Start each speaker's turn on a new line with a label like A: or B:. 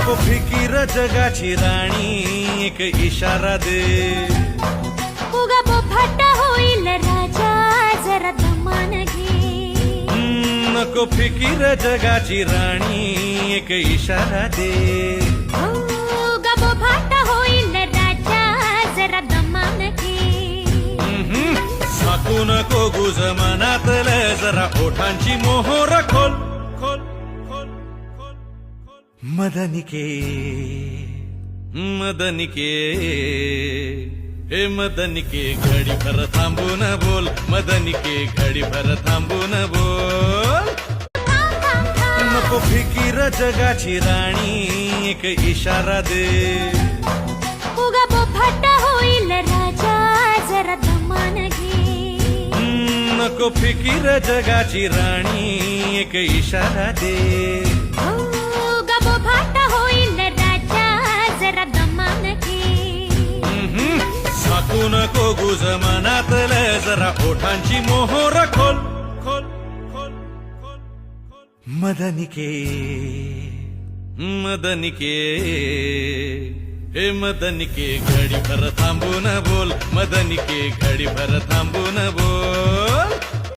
A: नको फिकीर जगाची राणी एक इशारा दे
B: उगा बोभाटा होईल राजा जरा दमान घे
A: नको फिकीर जगाची राणी एक इशारा दे
B: उगा बोभाटा होईल राजा जरा दमान घे
A: साकू नको गुज मनातलं जरा ओठांची मोहोर खोल खोल खोल खोल मदनिके मदनिके हे मदनिके घडी भर थांबून बोल मदनिके घडी भर थांबून बोल नको फिकीर जगाची राणी एक इशारा दे
B: उगा बोभाटा होईल राजा जरा दमान घे
A: नको फिकीर जगाची राणी एक इशारा दे
B: उगा बोभाटा होईल राजा जरा दमान घे
A: साकू नको गुज मनातलं जरा ओठांची मोहोर खोल खोल खोल खोल खोल मदनिके मदनिके हे मदनिके घडी भर थांबून बोल मदनिके घडी भर थांबून बोल